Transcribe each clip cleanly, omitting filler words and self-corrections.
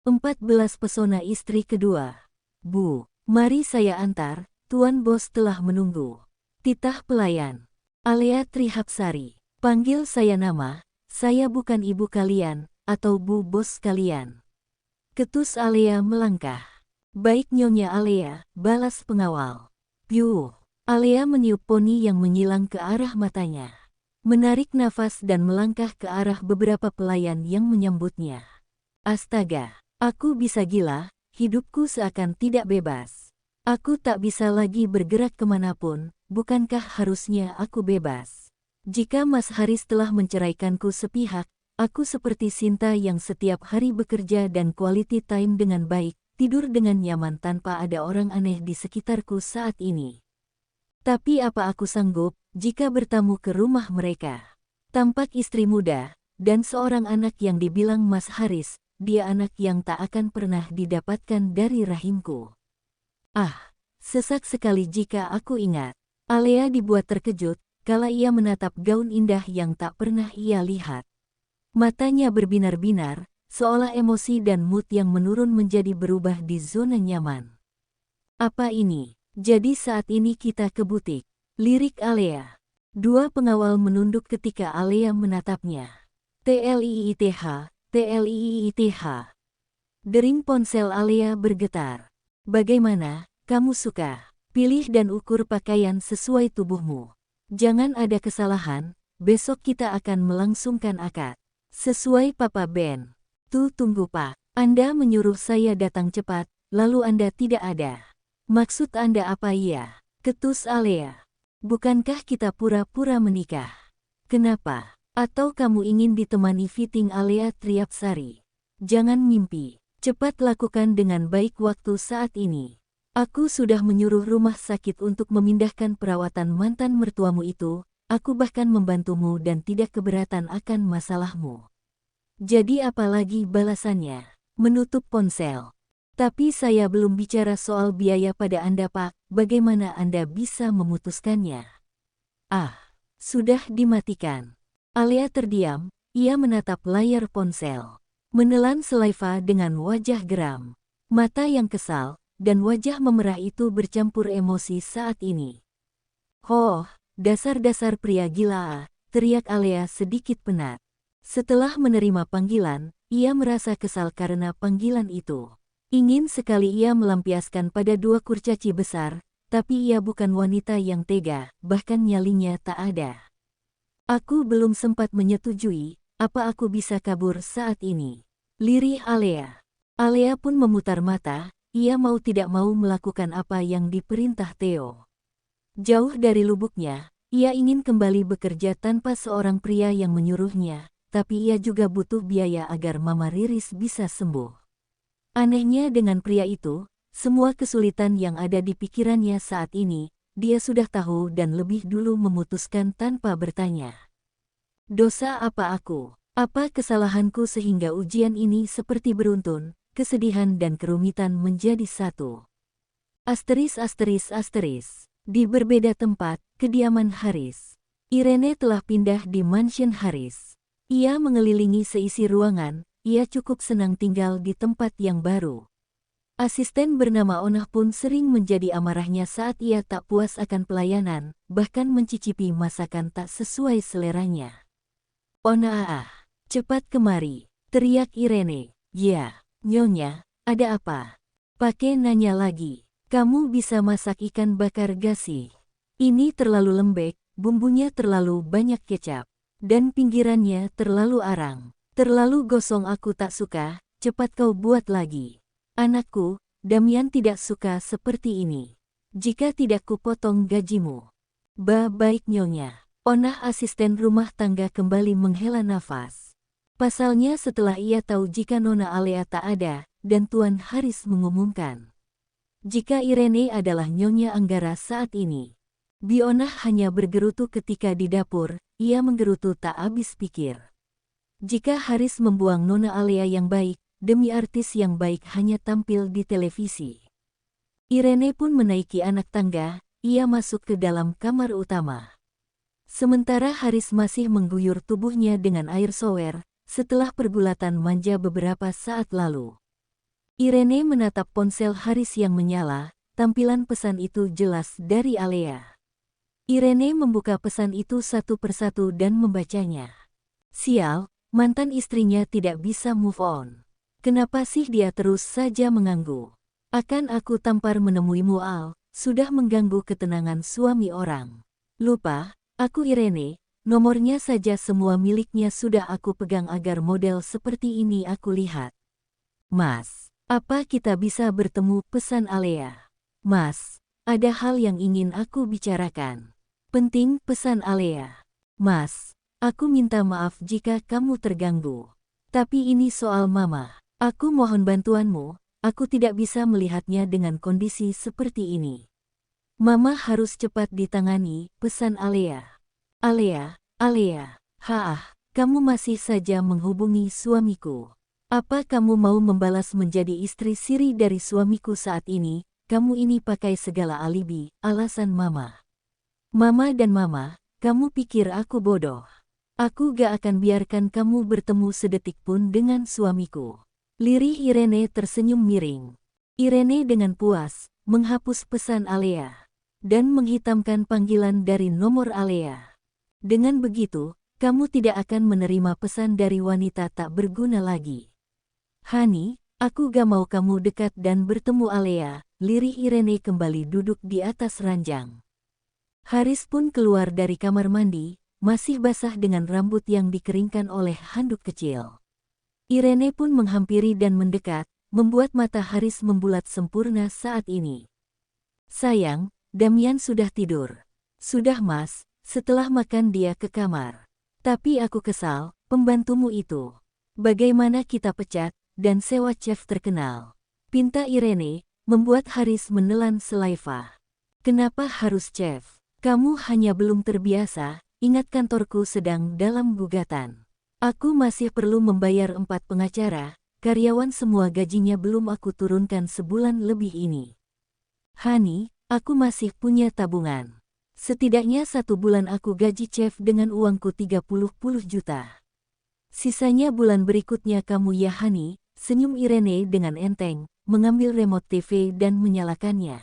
14 pesona istri kedua. Bu, mari saya antar, Tuan Bos telah menunggu. Titah pelayan. Alea Trihapsari. Panggil saya nama, saya bukan ibu kalian, atau bu bos kalian. Ketus Alea melangkah. Baik Nyonya Alea, balas pengawal. Piuh. Alea meniup poni yang menyilang ke arah matanya. Menarik nafas dan melangkah ke arah beberapa pelayan yang menyambutnya. Astaga, aku bisa gila, hidupku seakan tidak bebas. Aku tak bisa lagi bergerak kemanapun, bukankah harusnya aku bebas? Jika Mas Haris telah menceraikanku sepihak, aku seperti Sinta yang setiap hari bekerja dan quality time dengan baik, tidur dengan nyaman tanpa ada orang aneh di sekitarku saat ini. Tapi apa aku sanggup jika bertamu ke rumah mereka? Tampak istri muda, dan seorang anak yang dibilang Mas Haris, dia anak yang tak akan pernah didapatkan dari rahimku. Ah, sesak sekali jika aku ingat. Alea dibuat terkejut, kala ia menatap gaun indah yang tak pernah ia lihat. Matanya berbinar-binar, seolah emosi dan mood yang menurun menjadi berubah di zona nyaman. Apa ini? Jadi saat ini kita ke butik. Lirik Alea. Dua pengawal menunduk ketika Alea menatapnya. TLIITH, TLIITH. Dering ponsel Alea bergetar. Bagaimana, kamu suka? Pilih dan ukur pakaian sesuai tubuhmu. Jangan ada kesalahan, besok kita akan melangsungkan akad. Sesuai Papa Ben. Tunggu Pak. Anda menyuruh saya datang cepat, lalu Anda tidak ada. Maksud Anda apa ya? Ketus Alea. Bukankah kita pura-pura menikah? Kenapa? Atau kamu ingin ditemani fitting Alea Trihapsari? Jangan mimpi. Cepat lakukan dengan baik waktu saat ini. Aku sudah menyuruh rumah sakit untuk memindahkan perawatan mantan mertuamu itu. Aku bahkan membantumu dan tidak keberatan akan masalahmu. Jadi apalagi balasannya? Menutup ponsel. Tapi saya belum bicara soal biaya pada Anda Pak, bagaimana Anda bisa memutuskannya? Ah, sudah dimatikan. Alea terdiam, ia menatap layar ponsel. Menelan Selaiva dengan wajah geram. Mata yang kesal, dan wajah memerah itu bercampur emosi saat ini. Oh, dasar-dasar pria gila, teriak Alea sedikit penat. Setelah menerima panggilan, ia merasa kesal karena panggilan itu. Ingin sekali ia melampiaskan pada dua kurcaci besar, tapi ia bukan wanita yang tega, bahkan nyalinya tak ada. Aku belum sempat menyetujui, apa aku bisa kabur saat ini? Lirih Alea. Alea pun memutar mata, ia mau tidak mau melakukan apa yang diperintah Theo. Jauh dari lubuknya, ia ingin kembali bekerja tanpa seorang pria yang menyuruhnya, tapi ia juga butuh biaya agar Mama Riris bisa sembuh. Anehnya dengan pria itu, semua kesulitan yang ada di pikirannya saat ini, dia sudah tahu dan lebih dulu memutuskan tanpa bertanya. Dosa apa aku? Apa kesalahanku sehingga ujian ini seperti beruntun, kesedihan dan kerumitan menjadi satu? Asteris. Di berbeda tempat, kediaman Haris. Irene telah pindah di mansion Haris. Ia mengelilingi seisi ruangan. Ia cukup senang tinggal di tempat yang baru. Asisten bernama Onah pun sering menjadi amarahnya saat ia tak puas akan pelayanan, bahkan mencicipi masakan tak sesuai seleranya. Onah, cepat kemari, teriak Irene. Ya, Nyonya, ada apa? Pakai nanya lagi, kamu bisa masak ikan bakar gak sih? Ini terlalu lembek, bumbunya terlalu banyak kecap, dan pinggirannya terlalu arang. Terlalu gosong aku tak suka, cepat kau buat lagi. Anakku, Damian tidak suka seperti ini. Jika tidak kupotong gajimu. Baik Nyonya. Onah asisten rumah tangga kembali menghela nafas. Pasalnya setelah ia tahu jika Nona Alea tak ada, dan Tuan Haris mengumumkan jika Irene adalah Nyonya Anggara saat ini. Bionah hanya bergerutu ketika di dapur, ia menggerutu tak habis pikir. Jika Haris membuang Nona Alea yang baik, demi artis yang baik hanya tampil di televisi. Irene pun menaiki anak tangga, ia masuk ke dalam kamar utama. Sementara Haris masih mengguyur tubuhnya dengan air shower, setelah pergulatan manja beberapa saat lalu. Irene menatap ponsel Haris yang menyala, tampilan pesan itu jelas dari Alea. Irene membuka pesan itu satu persatu dan membacanya. Sial, mantan istrinya tidak bisa move on. Kenapa sih dia terus saja mengganggu? Akan aku tampar menemuimu Al, sudah mengganggu ketenangan suami orang. Lupa, aku Irene, nomornya saja semua miliknya sudah aku pegang agar model seperti ini aku lihat. Mas, apa kita bisa bertemu, pesan Alea. Mas, ada hal yang ingin aku bicarakan. Penting, pesan Alea. Mas, aku minta maaf jika kamu terganggu. Tapi ini soal Mama. Aku mohon bantuanmu, aku tidak bisa melihatnya dengan kondisi seperti ini. Mama harus cepat ditangani, pesan Alea. Alea, kamu masih saja menghubungi suamiku. Apa kamu mau membalas menjadi istri siri dari suamiku saat ini? Kamu ini pakai segala alibi, alasan Mama. Mama dan Mama, kamu pikir aku bodoh? Aku gak akan biarkan kamu bertemu sedetik pun dengan suamiku. Lirih Irene tersenyum miring. Irene dengan puas menghapus pesan Alea dan menghitamkan panggilan dari nomor Alea. Dengan begitu, kamu tidak akan menerima pesan dari wanita tak berguna lagi. Hani, aku gak mau kamu dekat dan bertemu Alea. Lirih Irene kembali duduk di atas ranjang. Haris pun keluar dari kamar mandi, masih basah dengan rambut yang dikeringkan oleh handuk kecil. Irene pun menghampiri dan mendekat, membuat mata Haris membulat sempurna saat ini. Sayang, Damian sudah tidur. Sudah Mas, setelah makan dia ke kamar. Tapi aku kesal, pembantumu itu. Bagaimana kita pecat, dan sewa chef terkenal? Pinta Irene, membuat Haris menelan selaiva. Kenapa harus chef? Kamu hanya belum terbiasa, ingat kantorku sedang dalam gugatan. Aku masih perlu membayar 4 pengacara, karyawan semua gajinya belum aku turunkan sebulan lebih ini. Hani, aku masih punya tabungan. Setidaknya 1 bulan aku gaji chef dengan uangku 30 juta. Sisanya bulan berikutnya kamu ya Hani, senyum Irene dengan enteng, mengambil remote TV dan menyalakannya.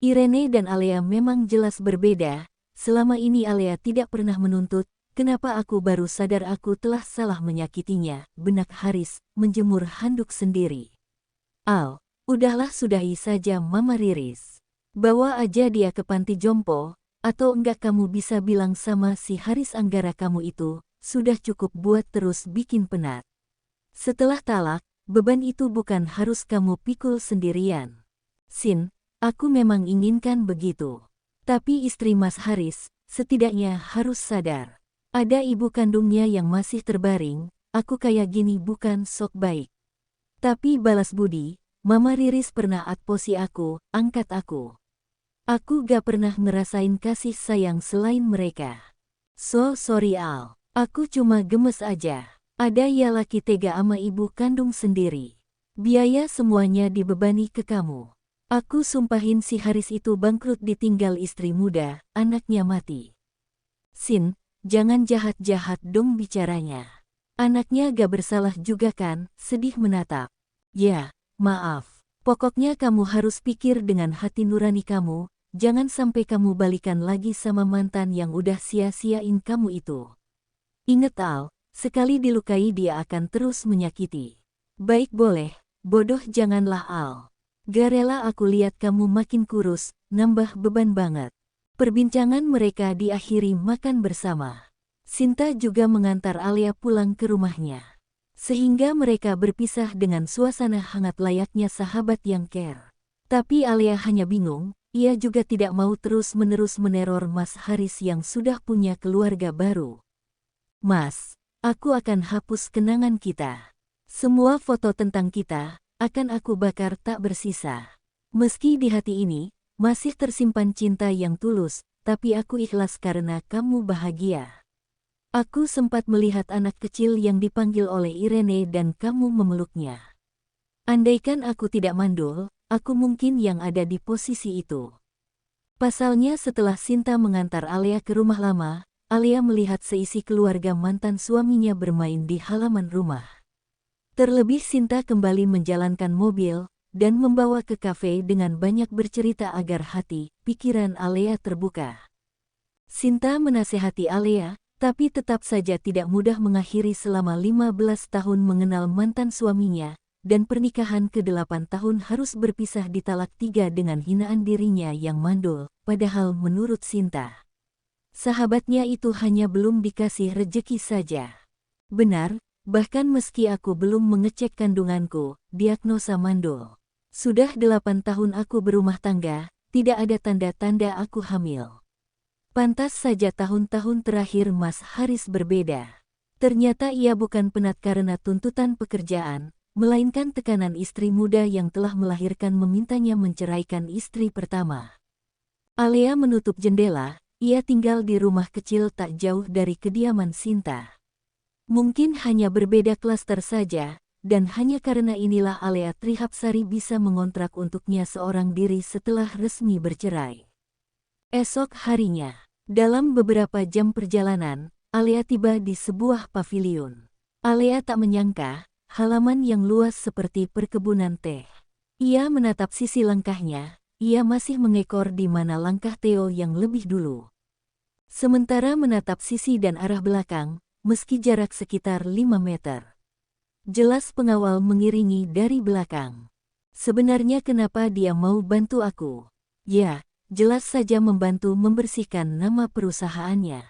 Irene dan Alea memang jelas berbeda, selama ini Alea tidak pernah menuntut, kenapa aku baru sadar aku telah salah menyakitinya, benak Haris, menjemur handuk sendiri. Al, udahlah sudahi saja Mama Riris. Bawa aja dia ke panti jompo, atau enggak kamu bisa bilang sama si Haris Anggara kamu itu, sudah cukup buat terus bikin penat. Setelah talak, beban itu bukan harus kamu pikul sendirian. Sin, aku memang inginkan begitu. Tapi istri Mas Haris, setidaknya harus sadar. Ada ibu kandungnya yang masih terbaring, aku kayak gini bukan sok baik. Tapi balas budi, Mama Riris pernah adopsi aku, angkat aku. Aku gak pernah ngerasain kasih sayang selain mereka. So sorry Al, aku cuma gemes aja. Ada ya laki tega ama ibu kandung sendiri. Biaya semuanya dibebani ke kamu. Aku sumpahin si Haris itu bangkrut ditinggal istri muda, anaknya mati. Sin, jangan jahat-jahat dong bicaranya. Anaknya gak bersalah juga kan, sedih menatap. Ya, maaf. Pokoknya kamu harus pikir dengan hati nurani kamu, jangan sampai kamu balikan lagi sama mantan yang udah sia-siain kamu itu. Ingat Al, sekali dilukai dia akan terus menyakiti. Baik boleh, bodoh janganlah Al. Gak rela aku lihat kamu makin kurus, nambah beban banget. Perbincangan mereka diakhiri makan bersama. Sinta juga mengantar Alea pulang ke rumahnya. Sehingga mereka berpisah dengan suasana hangat layaknya sahabat yang care. Tapi Alea hanya bingung, ia juga tidak mau terus-menerus meneror Mas Haris yang sudah punya keluarga baru. Mas, aku akan hapus kenangan kita. Semua foto tentang kita akan aku bakar tak bersisa. Meski di hati ini masih tersimpan cinta yang tulus, tapi aku ikhlas karena kamu bahagia. Aku sempat melihat anak kecil yang dipanggil oleh Irene dan kamu memeluknya. Andaikan aku tidak mandul, aku mungkin yang ada di posisi itu. Pasalnya setelah Sinta mengantar Alea ke rumah lama, Alea melihat seisi keluarga mantan suaminya bermain di halaman rumah. Terlebih Sinta kembali menjalankan mobil, dan membawa ke kafe dengan banyak bercerita agar hati, pikiran Alea terbuka. Sinta menasehati Alea, tapi tetap saja tidak mudah mengakhiri selama 15 tahun mengenal mantan suaminya, dan pernikahan ke-8 tahun harus berpisah di talak 3 dengan hinaan dirinya yang mandul, padahal menurut Sinta, sahabatnya itu hanya belum dikasih rejeki saja. Benar, bahkan meski aku belum mengecek kandunganku, diagnosa mandul. Sudah 8 tahun aku berumah tangga, tidak ada tanda-tanda aku hamil. Pantas saja tahun-tahun terakhir Mas Haris berbeda. Ternyata ia bukan penat karena tuntutan pekerjaan, melainkan tekanan istri muda yang telah melahirkan memintanya menceraikan istri pertama. Alea menutup jendela, ia tinggal di rumah kecil tak jauh dari kediaman Sinta. Mungkin hanya berbeda klaster saja, dan hanya karena inilah Alea Trihapsari bisa mengontrak untuknya seorang diri setelah resmi bercerai. Esok harinya, dalam beberapa jam perjalanan, Alea tiba di sebuah paviliun. Alea tak menyangka, halaman yang luas seperti perkebunan teh. Ia menatap sisi langkahnya, ia masih mengekor di mana langkah Theo yang lebih dulu. Sementara menatap sisi dan arah belakang, meski jarak sekitar 5 meter. Jelas pengawal mengiringi dari belakang. Sebenarnya kenapa dia mau bantu aku? Ya, jelas saja membantu membersihkan nama perusahaannya.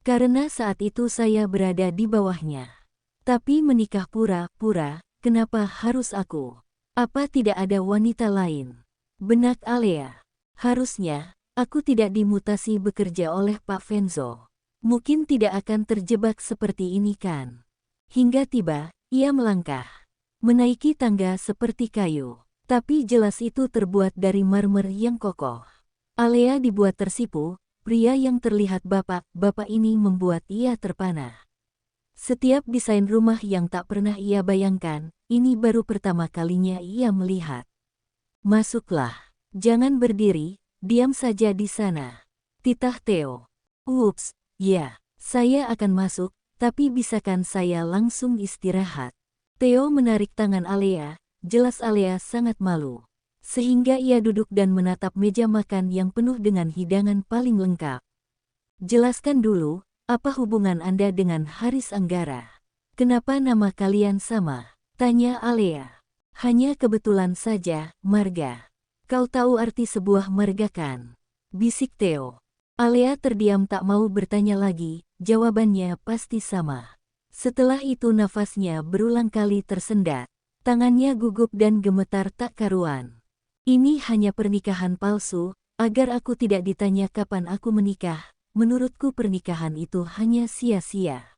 Karena saat itu saya berada di bawahnya. Tapi menikah pura-pura, kenapa harus aku? Apa tidak ada wanita lain? Benak Alea. Harusnya, aku tidak dimutasi bekerja oleh Pak Venzo. Mungkin tidak akan terjebak seperti ini kan? Hingga tiba, ia melangkah, menaiki tangga seperti kayu, tapi jelas itu terbuat dari marmer yang kokoh. Alea dibuat tersipu, pria yang terlihat bapak-bapak ini membuat ia terpana. Setiap desain rumah yang tak pernah ia bayangkan, ini baru pertama kalinya ia melihat. Masuklah, jangan berdiri, diam saja di sana. Titah Theo. Ups, ya, saya akan masuk. Tapi bisakan saya langsung istirahat? Theo menarik tangan Alea, jelas Alea sangat malu. Sehingga ia duduk dan menatap meja makan yang penuh dengan hidangan paling lengkap. Jelaskan dulu, apa hubungan Anda dengan Haris Anggara? Kenapa nama kalian sama? Tanya Alea. Hanya kebetulan saja, Marga. Kau tahu arti sebuah marga kan? Bisik Theo. Alea terdiam tak mau bertanya lagi. Jawabannya pasti sama. Setelah itu nafasnya berulang kali tersendat. Tangannya gugup dan gemetar tak karuan. Ini hanya pernikahan palsu, agar aku tidak ditanya kapan aku menikah. Menurutku pernikahan itu hanya sia-sia.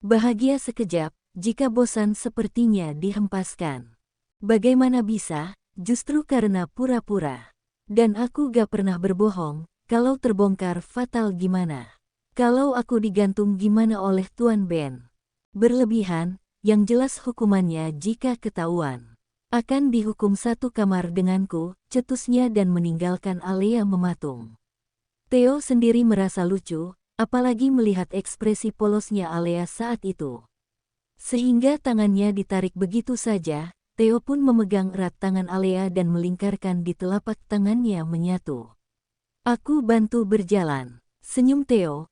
Bahagia sekejap, jika bosan sepertinya dihempaskan. Bagaimana bisa, justru karena pura-pura. Dan aku gak pernah berbohong, kalau terbongkar fatal gimana? Kalau aku digantung gimana oleh Tuan Ben? Berlebihan, yang jelas hukumannya jika ketahuan. Akan dihukum satu kamar denganku, cetusnya dan meninggalkan Alea mematung. Theo sendiri merasa lucu, apalagi melihat ekspresi polosnya Alea saat itu. Sehingga tangannya ditarik begitu saja, Theo pun memegang erat tangan Alea dan melingkarkan di telapak tangannya menyatu. Aku bantu berjalan, senyum Theo.